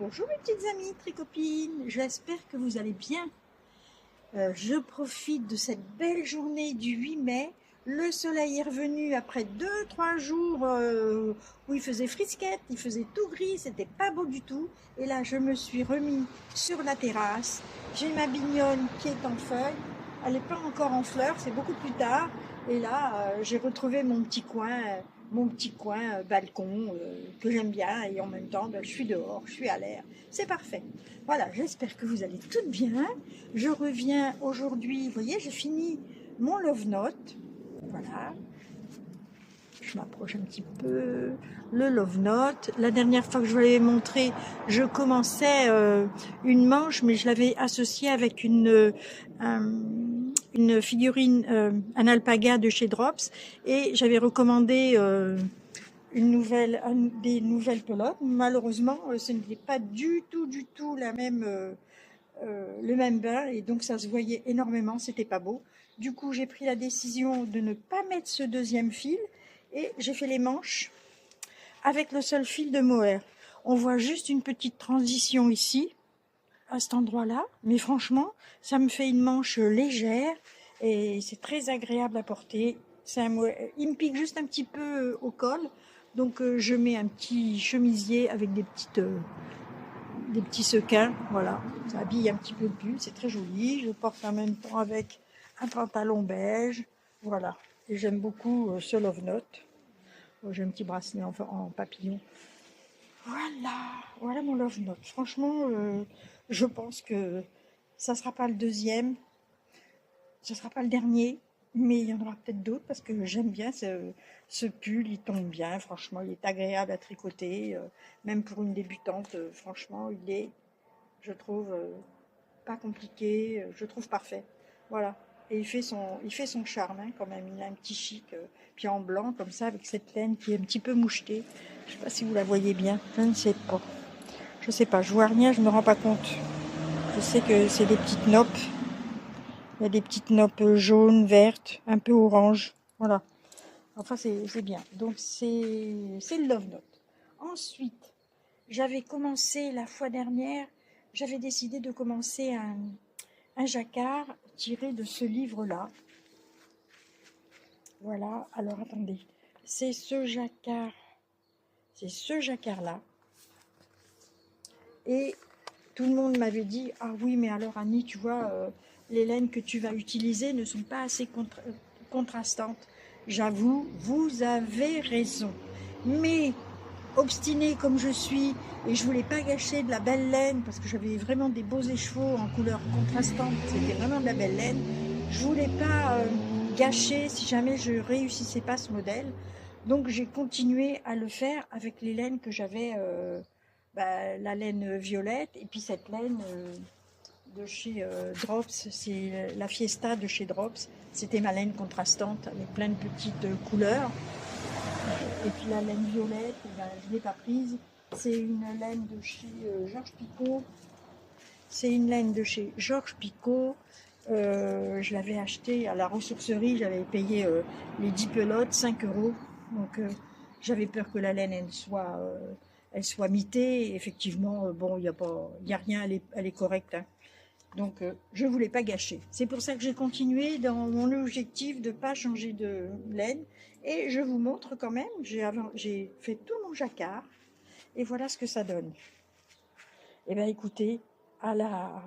Bonjour mes petites amies, tricopines, j'espère que vous allez bien. Je profite de cette belle journée du 8 mai. Le soleil est revenu après 2-3 jours où il faisait frisquette, il faisait tout gris, c'était pas beau du tout. Et là, je me suis remis sur la terrasse. J'ai ma bignonne qui est en feuilles. Elle n'est pas encore en fleurs, c'est beaucoup plus tard. Et là, j'ai retrouvé mon petit coin balcon que j'aime bien. Et en même temps, je suis dehors, je suis à l'air. C'est parfait. Voilà, j'espère que vous allez toutes bien. Je reviens aujourd'hui, vous voyez, j'ai fini mon Love Note. Voilà, je m'approche un petit peu. Le Love Note. La dernière fois que je vous l'avais montré, je commençais une manche, mais je l'avais associée avec une figurine, un alpaga de chez Drops. Et j'avais recommandé des nouvelles pelotes. Malheureusement, ce n'était pas du tout le même bain, et donc ça se voyait énormément, c'était pas beau. Du coup, j'ai pris la décision de ne pas mettre ce deuxième fil et j'ai fait les manches avec le seul fil de mohair. On voit juste une petite transition ici, à cet endroit-là, mais franchement, ça me fait une manche légère et c'est très agréable à porter. Il me pique juste un petit peu au col, donc je mets un petit chemisier avec des petits sequins, voilà, ça habille un petit peu le pull, c'est très joli. Je porte en même temps avec un pantalon beige, voilà. Et j'aime beaucoup ce Love Note. J'ai un petit bracelet en papillon. Voilà mon Love Note. Franchement, je pense que ça sera pas le deuxième, ça sera pas le dernier, mais il y en aura peut-être d'autres parce que j'aime bien ce pull, il tombe bien, franchement, il est agréable à tricoter, même pour une débutante, franchement, il est, je trouve, pas compliqué, je trouve parfait. Voilà. Et il fait son charme hein, quand même. Il a un petit chic, puis en blanc comme ça, avec cette laine qui est un petit peu mouchetée. Je sais pas si vous la voyez bien. Je ne sais pas. Je sais pas. Je vois rien, je me rends pas compte. Je sais que c'est des petites noppes. Il y a des petites noppes jaunes, vertes, un peu orange. Voilà. Enfin, c'est bien. Donc, c'est le Love Note. Ensuite, j'avais commencé la fois dernière, j'avais décidé de commencer un jacquard tiré de ce livre-là. Voilà, alors attendez, c'est ce jacquard-là. Et tout le monde m'avait dit, ah oui, mais alors Annie, tu vois, les laines que tu vas utiliser ne sont pas assez contrastantes. J'avoue, vous avez raison. Mais obstinée comme je suis, et je voulais pas gâcher de la belle laine, parce que j'avais vraiment des beaux écheveaux en couleur contrastante, c'était vraiment de la belle laine, je voulais pas gâcher si jamais je réussissais pas ce modèle, donc j'ai continué à le faire avec les laines que j'avais, la laine violette, et puis cette laine de chez Drops, c'est la Fiesta de chez Drops, c'était ma laine contrastante avec plein de petites couleurs. Et puis la laine violette, je ne l'ai pas prise. C'est une laine de chez Georges Picot. C'est une laine de chez Georges Picot. Je l'avais achetée à la ressourcerie. J'avais payé les 10 pelotes, 5 euros. Donc j'avais peur que la laine elle soit mitée. Effectivement, bon, il y a rien, elle est correcte. Hein. Donc je ne voulais pas gâcher. C'est pour ça que j'ai continué dans mon objectif de ne pas changer de laine. Et je vous montre quand même, j'ai fait tout mon jacquard. Et voilà ce que ça donne. Eh bien écoutez, à la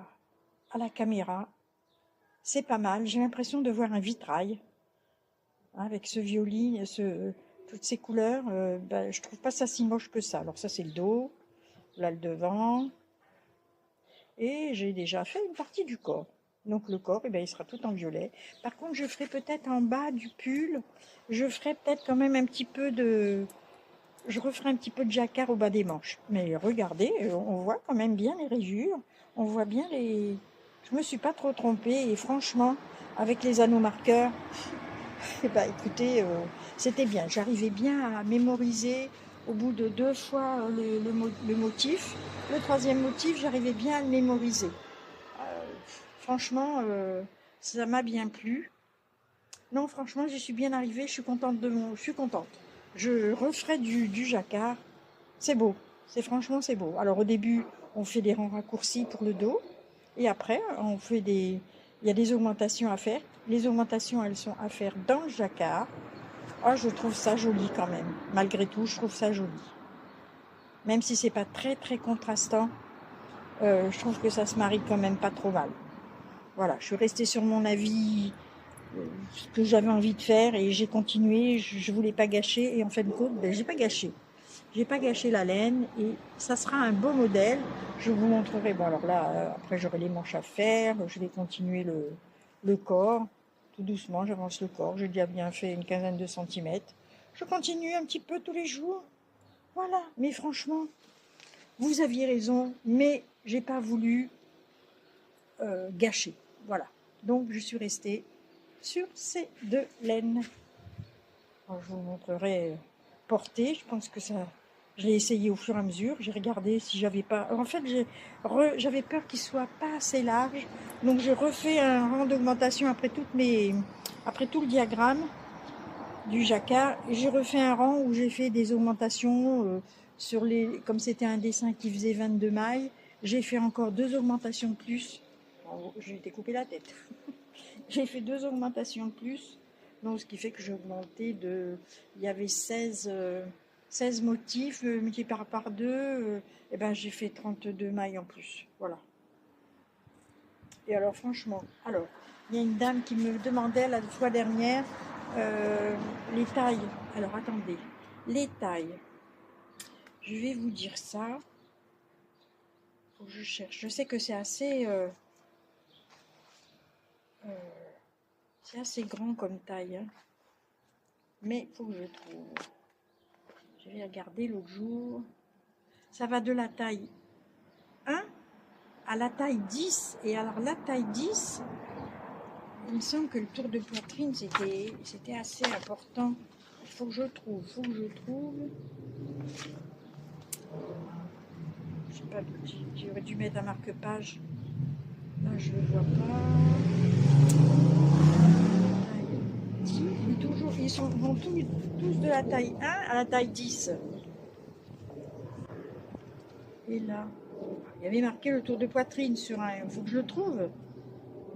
caméra, c'est pas mal. J'ai l'impression de voir un vitrail. Hein, avec ce violet, toutes ces couleurs. Je trouve pas ça si moche que ça. Alors ça c'est le dos, là le devant. Et j'ai déjà fait une partie du corps. Donc le corps, il sera tout en violet. Par contre, je ferai peut-être en bas du pull, je ferai peut-être quand même un petit peu de... Je referai un petit peu de jacquard au bas des manches. Mais regardez, on voit quand même bien les rayures. On voit bien les... Je me suis pas trop trompée. Et franchement, avec les anneaux marqueurs, écoutez, c'était bien. J'arrivais bien à mémoriser au bout de 2 fois le motif. Le troisième motif, j'arrivais bien à le mémoriser. Franchement, ça m'a bien plu. Non, franchement, j'y suis bien arrivée. Je suis contente je suis contente. Je referai du jacquard. C'est beau. Franchement, c'est beau. Alors au début, on fait des rangs raccourcis pour le dos. Et après, on fait il y a des augmentations à faire. Les augmentations, elles sont à faire dans le jacquard. Ah, je trouve ça joli quand même. Malgré tout, je trouve ça joli. Même si c'est pas très très contrastant, je trouve que ça se marie quand même pas trop mal. Voilà, je suis restée sur mon avis, ce que j'avais envie de faire, et j'ai continué. Je voulais pas gâcher, et en fin de compte, ben, j'ai pas gâché. J'ai pas gâché la laine, et ça sera un beau modèle. Je vous montrerai. Bon, alors là, après j'aurai les manches à faire. Je vais continuer le corps. Tout doucement, j'avance le corps. J'ai déjà bien fait une quinzaine de centimètres. Je continue un petit peu tous les jours. Voilà. Mais franchement, vous aviez raison, mais j'ai pas voulu gâcher. Voilà. Donc, je suis restée sur ces deux laines. Alors, je vous montrerai portée. Je pense que ça... Je l'ai essayé au fur et à mesure. J'ai regardé si j'avais pas... En fait, j'avais peur qu'il soit pas assez large. Donc, je refais un rang d'augmentation après tout le diagramme du jacquard. Et j'ai refait un rang où j'ai fait des augmentations sur les... Comme c'était un dessin qui faisait 22 mailles, j'ai fait encore 2 augmentations de plus. Oh, j'ai été coupé la tête. J'ai fait 2 augmentations de plus. Donc, ce qui fait que j'ai augmenté de... Il y avait 16 motifs, multiplié par 2, et ben j'ai fait 32 mailles en plus. Voilà. Et alors, franchement, il y a une dame qui me demandait la fois dernière les tailles. Alors, attendez. Les tailles. Je vais vous dire ça. Faut que je cherche. Je sais que c'est assez... c'est assez grand comme taille. Hein. Mais il faut que je trouve. J'avais regardé l'autre jour. Ça va de la taille 1 à la taille 10. Et alors la taille 10, il me semble que le tour de poitrine, c'était assez important. Il faut que je trouve. Je sais pas, j'aurais dû mettre un marque-page. Là, je ne le vois pas. Vont tous de la taille 1 à la taille 10. Et là, il y avait marqué le tour de poitrine sur un... Il faut que je le trouve.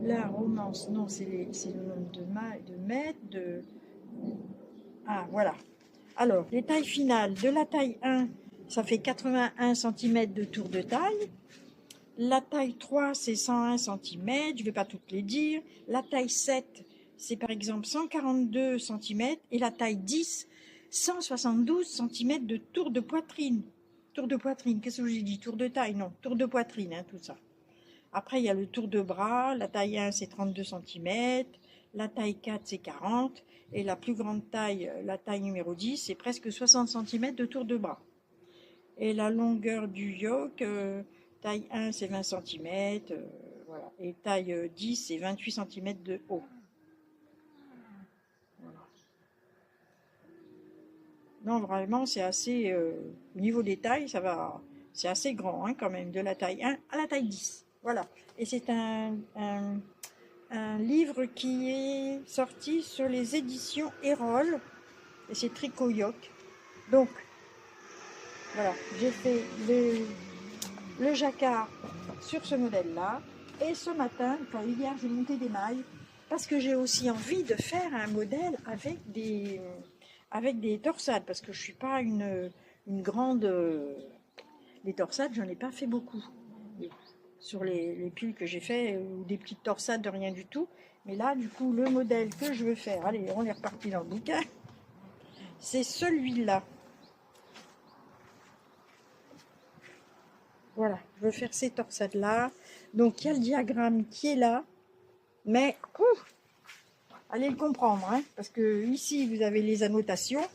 La romance, non, c'est le nombre de mètres, Ah, voilà. Alors, les tailles finales. De la taille 1, ça fait 81 cm de tour de taille. La taille 3, c'est 101 cm. Je ne vais pas toutes les dire. La taille 7, c'est par exemple 142 cm. Et la taille 10, 172 cm de tour de poitrine. Tour de poitrine, qu'est-ce que j'ai dit? Tour de taille, non, tour de poitrine, hein, tout ça. Après, il y a le tour de bras. La taille 1, c'est 32 cm. La taille 4, c'est 40. Et la plus grande taille, la taille numéro 10, c'est presque 60 cm de tour de bras. Et la longueur du yoke, taille 1, c'est 20 cm. Voilà. Et taille 10, c'est 28 cm de haut. Voilà. Non, vraiment, c'est assez... au niveau des tailles, ça va... C'est assez grand, hein, quand même, de la taille 1 à la taille 10. Voilà. Et c'est un livre qui est sorti sur les éditions Erol. Et c'est Tricot Yoke. Donc, voilà. J'ai fait le jacquard sur ce modèle-là. Et ce matin, enfin hier, j'ai monté des mailles. Parce que j'ai aussi envie de faire un modèle avec des torsades. Parce que je ne suis pas une grande... les torsades, j'en ai pas fait beaucoup. Sur les pulls que j'ai fait, ou des petites torsades de rien du tout. Mais là, du coup, le modèle que je veux faire, allez, on est reparti dans le bouquin, c'est celui-là. Voilà, je veux faire ces torsades-là. Donc, il y a le diagramme qui est là. Mais, allez le comprendre, hein, parce que ici, vous avez les annotations.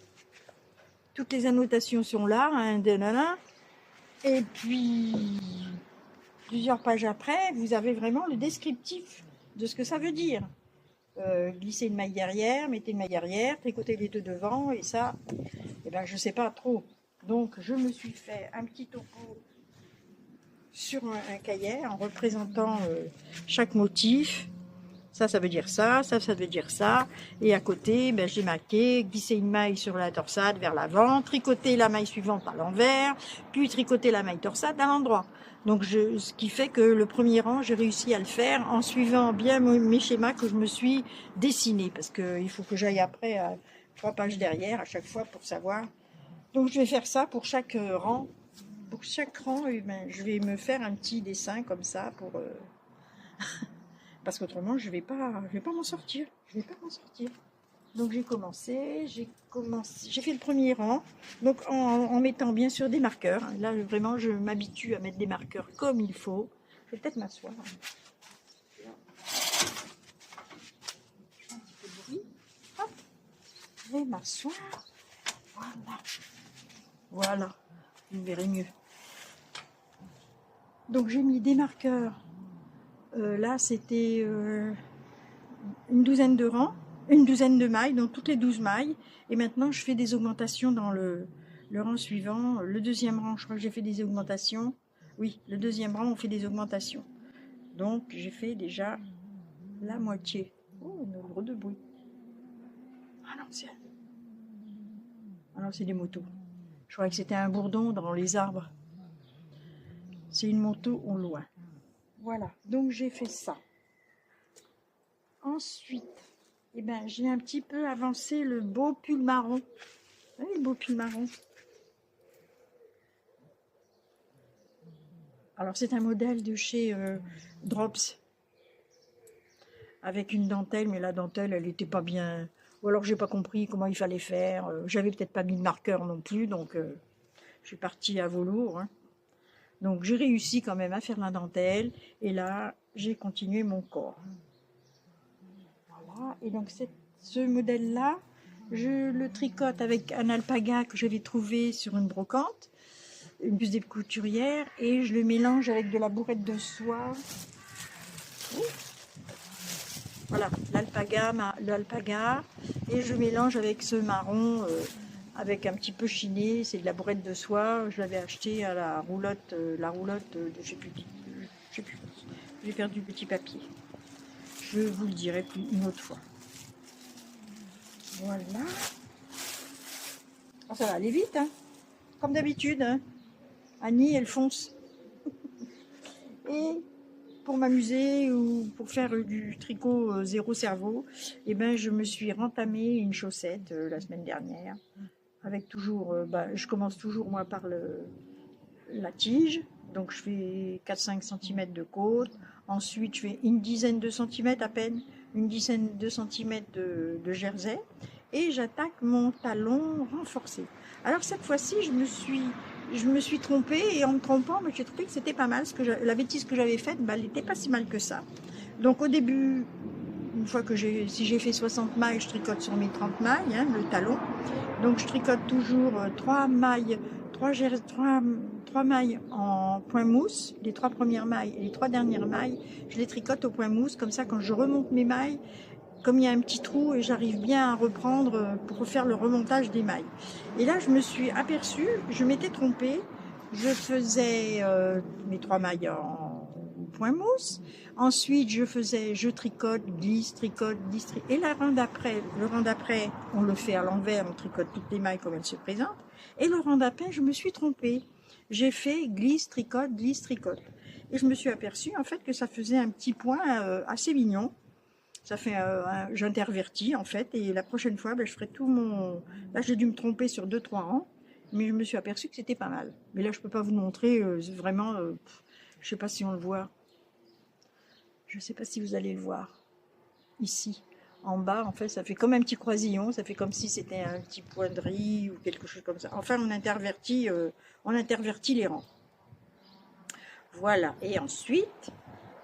Toutes les annotations sont là, hein, et puis... Plusieurs pages après, vous avez vraiment le descriptif de ce que ça veut dire. Glisser une maille derrière, mettez une maille derrière, tricoter les deux devant, et ça, eh ben, je ne sais pas trop. Donc, je me suis fait un petit topo sur un cahier en représentant chaque motif. Ça veut dire ça, ça veut dire ça. Et à côté, ben, j'ai marqué glisser une maille sur la torsade vers l'avant, tricoter la maille suivante à l'envers, puis tricoter la maille torsade à l'endroit. Donc ce qui fait que le premier rang, j'ai réussi à le faire en suivant bien mes schémas que je me suis dessinés, parce qu'il faut que j'aille après à 3 pages derrière à chaque fois pour savoir. Donc je vais faire ça pour chaque rang. Pour chaque rang, eh ben, je vais me faire un petit dessin comme ça pour parce qu'autrement je vais pas m'en sortir. Je vais pas m'en sortir. Donc j'ai fait le premier rang, donc en mettant bien sûr des marqueurs. Là vraiment je m'habitue à mettre des marqueurs comme il faut. Je vais peut-être m'asseoir. Je fais un petit peu de bruit. Hop, je vais m'asseoir. Voilà. Voilà, vous me verrez mieux. Donc j'ai mis des marqueurs. Là c'était une douzaine de rangs. Une douzaine de mailles, donc toutes les 12 mailles. Et maintenant, je fais des augmentations dans le rang suivant. Le deuxième rang, je crois que j'ai fait des augmentations. Oui, le deuxième rang, on fait des augmentations. Donc, j'ai fait déjà la moitié. Oh, une gros de bruit. Ah non, c'est des motos. Je croyais que c'était un bourdon dans les arbres. C'est une moto au loin. Voilà, donc j'ai fait ça. Ensuite, eh ben, j'ai un petit peu avancé le beau pull marron. Oui, le beau pull marron. Alors c'est un modèle de chez Drops avec une dentelle, mais la dentelle elle n'était pas bien. Ou alors j'ai pas compris comment il fallait faire. J'avais peut-être pas mis de marqueur non plus, donc je suis partie à volo. Hein. Donc j'ai réussi quand même à faire la dentelle et là j'ai continué mon corps. Voilà, et donc ce modèle-là, je le tricote avec un alpaga que j'avais trouvé sur une brocante, une puce des couturières, et je le mélange avec de la bourrette de soie. Voilà, l'alpaga, et je mélange avec ce marron, avec un petit peu chiné, c'est de la bourrette de soie, je l'avais acheté à la roulotte de je sais plus, j'ai perdu le petit papier. Je vous le dirai une autre fois. Voilà. Oh, ça va aller vite, hein, comme d'habitude. Hein. Annie, elle fonce. Et pour m'amuser ou pour faire du tricot zéro cerveau, eh ben, je me suis rentamé une chaussette la semaine dernière. Avec toujours, je commence toujours moi par la tige. Donc je fais 4-5 cm de côte. Ensuite, je fais une dizaine de centimètres à peine, une dizaine de centimètres de jersey. Et j'attaque mon talon renforcé. Alors cette fois-ci, je me suis trompée et en me trompant, j'ai trouvé que c'était pas mal. La bêtise que j'avais faite, elle n'était pas si mal que ça. Donc au début, une fois que si j'ai fait 60 mailles, je tricote sur mes 30 mailles, hein, le talon. Donc je tricote toujours 3 mailles, 3 mailles en point mousse, les 3 premières mailles et les 3 dernières mailles, je les tricote au point mousse, comme ça quand je remonte mes mailles, comme il y a un petit trou et j'arrive bien à reprendre pour refaire le remontage des mailles. Et là je me suis aperçue, je m'étais trompée, je faisais mes 3 mailles en point mousse, ensuite je tricote, glisse, tricote, glisse, et le rang d'après, on le fait à l'envers, on tricote toutes les mailles comme elles se présentent, et le rang d'après, je me suis trompée, j'ai fait glisse, tricote, glisse, tricote, et je me suis aperçue en fait que ça faisait un petit point assez mignon. Ça fait j'intervertis en fait, et la prochaine fois je ferai tout mon. Là j'ai dû me tromper sur 2-3 rangs, mais je me suis aperçue que c'était pas mal. Mais là je peux pas vous montrer vraiment, je sais pas si on le voit. Je sais pas si vous allez le voir ici. En bas en fait ça fait comme un petit croisillon, ça fait comme si c'était un petit point de riz ou quelque chose comme ça. Enfin on intervertit les rangs. Voilà, et ensuite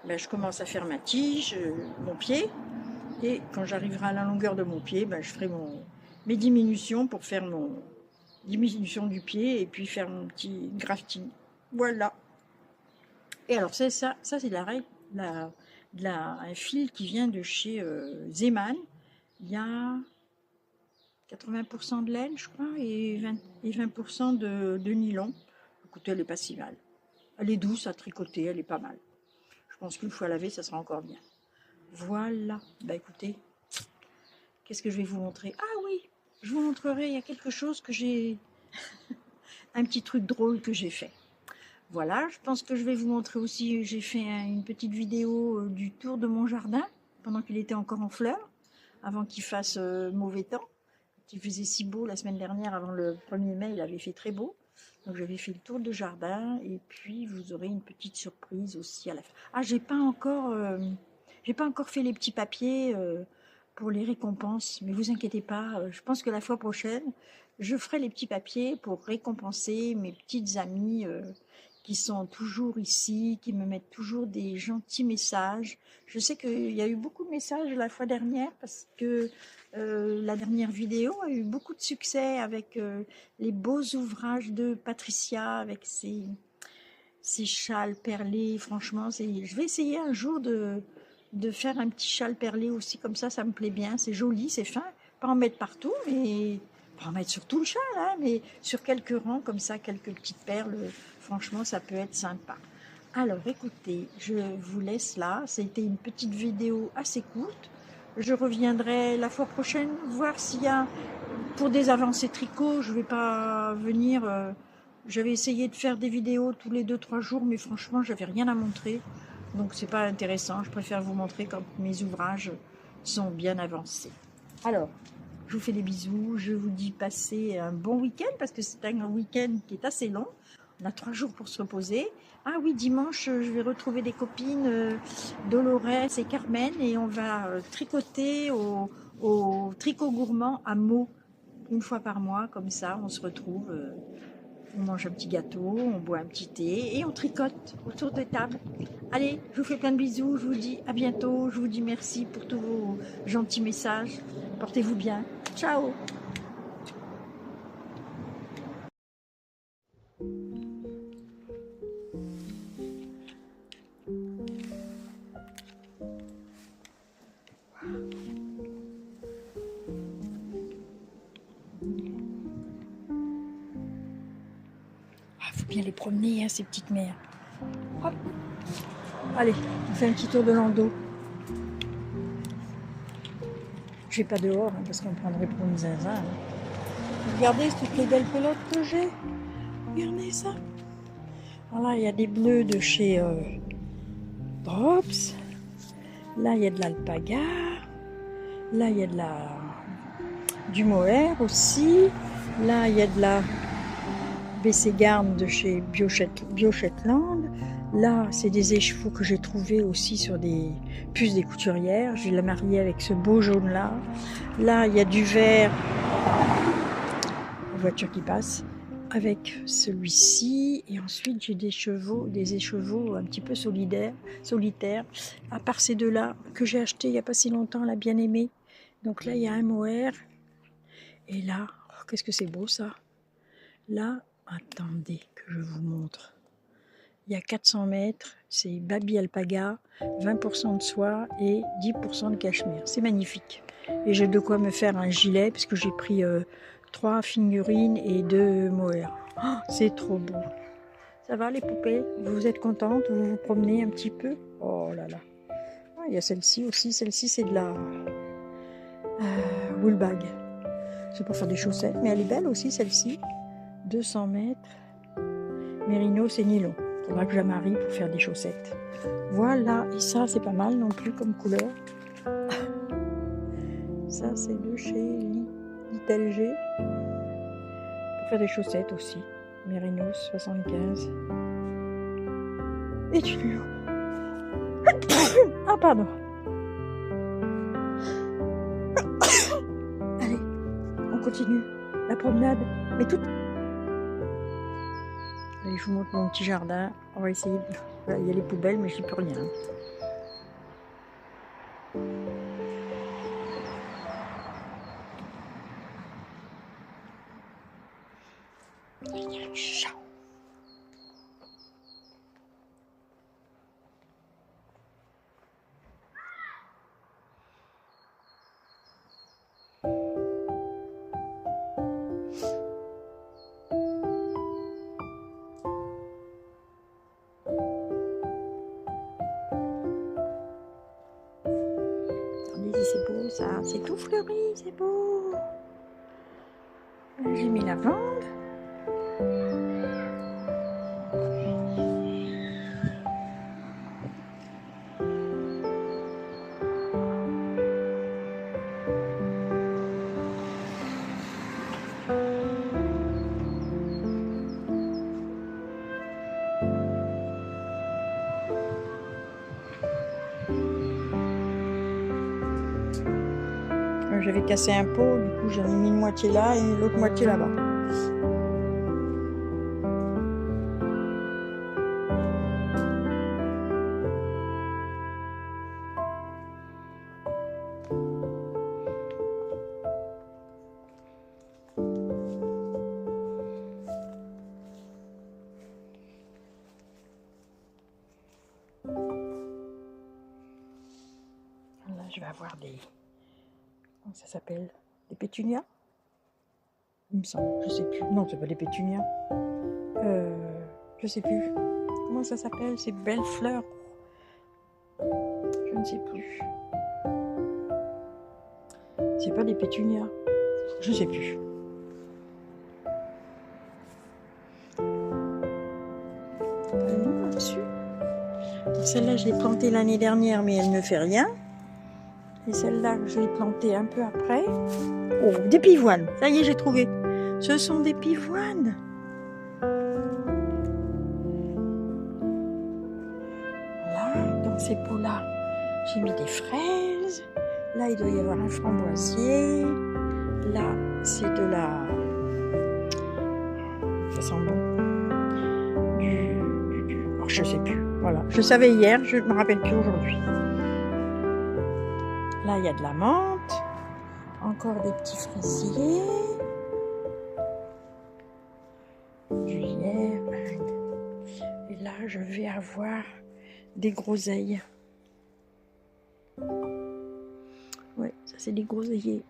je commence à faire ma tige, mon pied. Et quand j'arriverai à la longueur de mon pied, je ferai mes diminutions pour faire mon diminution du pied et puis faire mon petit grafting. Voilà. Et alors c'est ça c'est un fil qui vient de chez Zeman. Il y a 80% de laine, je crois, et 20% de nylon. Écoutez, elle n'est pas si mal. Elle est douce à tricoter, elle est pas mal. Je pense qu'une fois lavée, ça sera encore bien. Voilà. Écoutez. Qu'est-ce que je vais vous montrer? Ah oui, je vous montrerai, il y a quelque chose que j'ai... un petit truc drôle que j'ai fait. Voilà, je pense que je vais vous montrer aussi, j'ai fait une petite vidéo du tour de mon jardin, pendant qu'il était encore en fleurs, avant qu'il fasse mauvais temps. Il faisait si beau la semaine dernière, avant le 1er mai, il avait fait très beau. Donc j'avais fait le tour de jardin, et puis vous aurez une petite surprise aussi à la fin. Ah, j'ai pas encore fait les petits papiers pour les récompenses, mais vous inquiétez pas, je pense que la fois prochaine, je ferai les petits papiers pour récompenser mes petites amies qui sont toujours ici, qui me mettent toujours des gentils messages. Je sais qu'il y a eu beaucoup de messages la fois dernière parce que la dernière vidéo a eu beaucoup de succès avec les beaux ouvrages de Patricia, avec ses châles perlés. Franchement, je vais essayer un jour de faire un petit châle perlé aussi, comme ça me plaît bien. C'est joli, c'est fin. Pas en mettre partout, mais pas en mettre sur tout le châle, hein, mais sur quelques rangs, comme ça, quelques petites perles. Franchement, ça peut être sympa. Alors, écoutez, je vous laisse là. C'était une petite vidéo assez courte. Je reviendrai la fois prochaine voir s'il y a, pour des avancées tricot, je vais pas venir... j'avais essayé de faire des vidéos tous les 2-3 jours, mais franchement, j'avais rien à montrer. Donc, c'est pas intéressant. Je préfère vous montrer quand mes ouvrages sont bien avancés. Alors, je vous fais des bisous. Je vous dis passez un bon week-end, parce que c'est un week-end qui est assez long. On a 3 jours pour se reposer. Ah oui, dimanche, je vais retrouver des copines, Dolores et Carmen, et on va tricoter au Tricot Gourmand à Meaux, une fois par mois, comme ça, on se retrouve, on mange un petit gâteau, on boit un petit thé, et on tricote autour de table. Allez, je vous fais plein de bisous, je vous dis à bientôt, je vous dis merci pour tous vos gentils messages. Portez-vous bien. Ciao! Faut bien les promener, hein, ces petites mères. Hop. Allez, on fait un petit tour de landau. Je vais pas dehors, hein, parce qu'on me prendrait pour une zinzin. Hein. Regardez toutes les belles pelotes que j'ai. Regardez ça. Voilà, il y a des bleus de chez Drops. Là, il y a de l'alpaga. Là, il y a du mohair aussi. Là, il y a de la Bességarde de chez Bioshetland. Là, c'est des écheveaux que j'ai trouvés aussi sur des puces des couturières. Je vais la marier avec ce beau jaune-là. Là, il y a du vert. La voiture qui passe. Avec celui-ci. Et ensuite, j'ai des écheveaux un petit peu solitaires. À part ces deux-là, que j'ai acheté il n'y a pas si longtemps, la bien-aimée. Donc là, il y a un mohair. Et là, oh, qu'est-ce que c'est beau ça. Là, attendez que je vous montre. Il y a 400 mètres, c'est Baby Alpaga, 20% de soie et 10% de cachemire. C'est magnifique. Et j'ai de quoi me faire un gilet, parce que j'ai pris 3 figurines et 2 mohair. Oh, c'est trop beau. Ça va les poupées? Vous êtes contentes? Vous vous promenez un petit peu? Oh là là. Ah, il y a celle-ci aussi. Celle-ci, c'est de la woolbag. C'est pour faire des chaussettes, mais elle est belle aussi, celle-ci. 200 mètres. Mérino, c'est nylon. Il faudra que je la marie pour faire des chaussettes. Voilà, et ça, c'est pas mal non plus comme couleur. Ça, c'est de chez Little G. Pour faire des chaussettes aussi. Mérinos, 75. Et du nylon. Ah, pardon. Allez, on continue. La promenade, mais toute... Allez, je vous montre mon petit jardin. On va essayer. Voilà, il y a les poubelles, mais je n'y peux rien. Il y a un chat. C'est beau ça, c'est tout fleuri, c'est beau. J'ai mis la lavande. j'avais cassé un pot, du coup j'en ai mis une moitié là et l'autre moitié là-bas. Là, je vais avoir des... Comment ça s'appelle? Des pétunias? Il me semble, je sais plus. Non, c'est pas des pétunias. Je sais plus. Comment ça s'appelle? Ces belles fleurs? Je ne sais plus. C'est pas des pétunias. Je sais plus. Là-dessus. Celle-là, je l'ai plantée l'année dernière, mais elle ne fait rien. Et celle-là, je l'ai plantée un peu après. Oh, des pivoines. Ça y est, j'ai trouvé. Ce sont des pivoines. Là, dans ces pots-là, j'ai mis des fraises. Là, il doit y avoir un framboisier. Là, c'est de la... Ça sent bon. Oh, je sais plus. Voilà. Je savais hier, je ne me rappelle plus aujourd'hui. Là, il y a de la menthe. Encore des petits fraisiers. Du lierre. Et là, je vais avoir des groseilles. Ouais, ça c'est des groseilliers.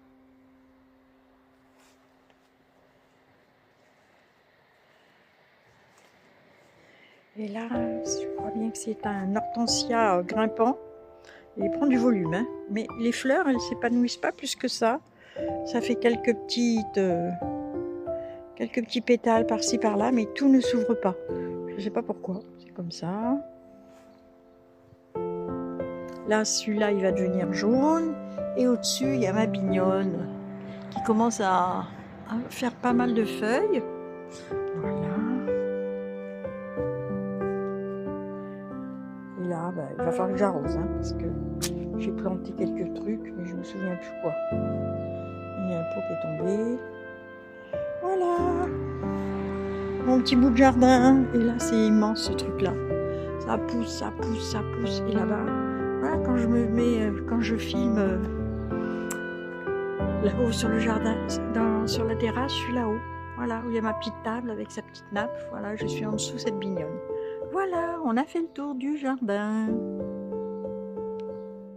Et là, je crois bien que c'est un hortensia grimpant. Il prend du volume, hein. Mais les fleurs, elles ne s'épanouissent pas plus que ça. Ça fait quelques petits pétales par-ci par-là, mais tout ne s'ouvre pas. Je ne sais pas pourquoi, c'est comme ça. Là, celui-là, il va devenir jaune. Et au-dessus, il y a ma bignonne qui commence à faire pas mal de feuilles. Voilà. Et là, bah, il va falloir que j'arrose, hein, parce que j'ai planté quelques trucs, mais je me souviens plus quoi. Il y a un pot qui est tombé. Voilà. Mon petit bout de jardin. Et là, c'est immense ce truc-là. Ça pousse, ça pousse, ça pousse. Et là-bas, voilà, quand je filme là-haut sur le jardin, sur la terrasse, je suis là-haut. Voilà, où il y a ma petite table avec sa petite nappe. Voilà, je suis en dessous de cette bignonne. Voilà, on a fait le tour du jardin.